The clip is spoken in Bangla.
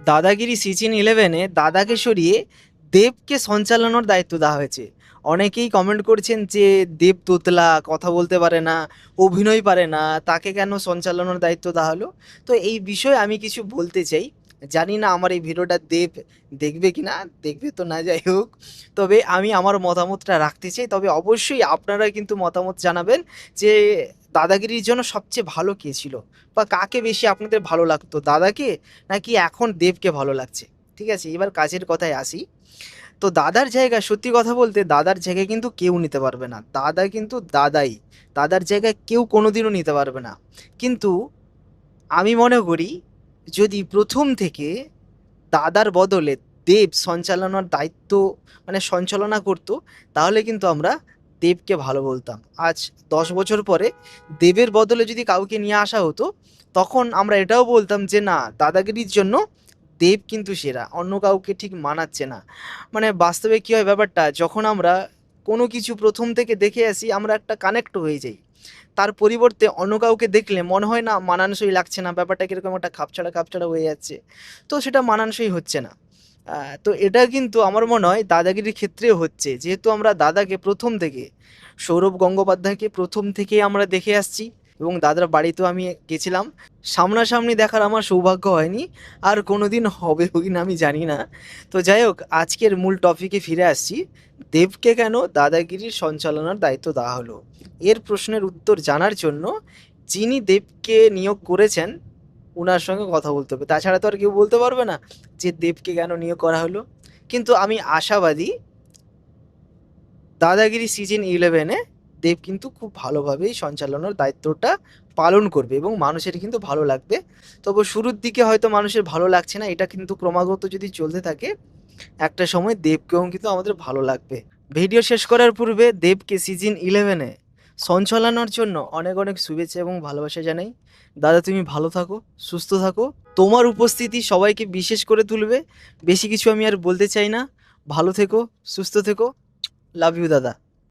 দাদাগিরি সিজন 11-এ দাদাকে সরিয়ে দেবকে সঞ্চালনার দায়িত্ব দেওয়া হয়েছে। অনেকেই কমেন্ট করছেন যে দেব তোতলা, কথা বলতে পারে না, অভিনয় পারে না, তাকে কেন সঞ্চালনার দায়িত্ব দেওয়া হলো? তো এই বিষয়ে আমি কিছু বলতে চাই। জানি না আমার এই ভিডিওটা দেব দেখবে কি না, দেখবে তো না, যাই হোক। তবে আমি আমার মতামতটা রাখতে চাই, তবে অবশ্যই আপনারা কিন্তু মতামত জানাবেন যে দাদাগিরির জন্য সবচেয়ে ভালো কে ছিল, বা কাকে বেশি আপনাদের ভালো লাগতো, দাদাকে নাকি এখন দেবকে ভালো লাগছে। ঠিক আছে, এবার কাজের কথায় আসি। তো দাদার জায়গায়, সত্যি কথা বলতে, দাদার জায়গায় কিন্তু কেউ নিতে পারবে না। দাদা কিন্তু দাদাই, দাদার জায়গায় কেউ কোনোদিনও নিতে পারবে না। কিন্তু আমি মনে করি যদি প্রথম থেকে দাদার বদলে দেব সঞ্চালনার দায়িত্ব, মানে সঞ্চালনা করতো, তাহলে কিন্তু আমরা দেবকে ভালো বলতাম। আজ 10 বছর পরে দেবের বদলে যদি কাউকে নিয়ে আসা হতো, তখন আমরা এটাও বলতাম যে না, দাদাগিরির জন্য দেব কিন্তু সেরা, অন্য কাউকে ঠিক মানাচ্ছে না। মানে বাস্তবে কী হয় ব্যাপারটা, যখন আমরা কোনো কিছু প্রথম থেকে দেখে আসি, আমরা একটা কানেক্ট হয়ে যাই। তার পরিবর্তে অন্য কাউকে দেখলে মনে হয় না মানানসই লাগছে না, ব্যাপারটা কীরকম একটা খাপছাড়া খাপছাড়া হয়ে যাচ্ছে। তো সেটা মানানসই হচ্ছে না। তো এটা কিন্তু আমার মনে হয় দাদাগিরির ক্ষেত্রেও হচ্ছে, যেহেতু আমরা দাদাকে প্রথম থেকে, সৌরভ গঙ্গোপাধ্যায়কে প্রথম থেকেই আমরা দেখে আসছি, এবং দাদার বাড়িতেও আমি গেছিলাম। সামনাসামনি দেখার আমার সৌভাগ্য হয়নি, আর কোনোদিন হবে কি না আমি জানি না। তো যাই হোক, আজকের মূল টপিকে ফিরে আসছি। দেবকে কেন দাদাগিরির সঞ্চালনার দায়িত্ব দেওয়া হলো, এর প্রশ্নের উত্তর জানার জন্য যিনি দেবকে নিয়োগ করেছেন উনার সঙ্গে কথা বলতে হবে। তাছাড়া তো আর কেউ বলতে পারবে না যে দেবকে কেন নিয়োগ করা হলো। কিন্তু আমি আশাবাদী দাদাগিরি সিজন 11-এ দেব কিন্তু খুব ভালোভাবেই সঞ্চালনার দায়িত্বটা পালন করবে, এবং মানুষের কিন্তু ভালো লাগবে। তবে শুরুর দিকে হয়তো মানুষের ভালো লাগছে না, এটা কিন্তু ক্রমাগত যদি চলতে থাকে, একটা সময় দেবকেও কিন্তু আমাদের ভালো লাগবে। ভিডিও শেষ করার পূর্বে দেবকে সিজন 11-এ সঞ্চালনার জন্য অনেক অনেক শুভেচ্ছা এবং ভালোবাসা জানাই। দাদা তুমি ভালো থাকো, সুস্থ থাকো। তোমার উপস্থিতি সবাইকে বিশেষ করে তুলবে। বেশি কিছু আমি আর বলতে চাই না। ভালো থেকো, সুস্থ থেকো। লাভ ইউ দাদা।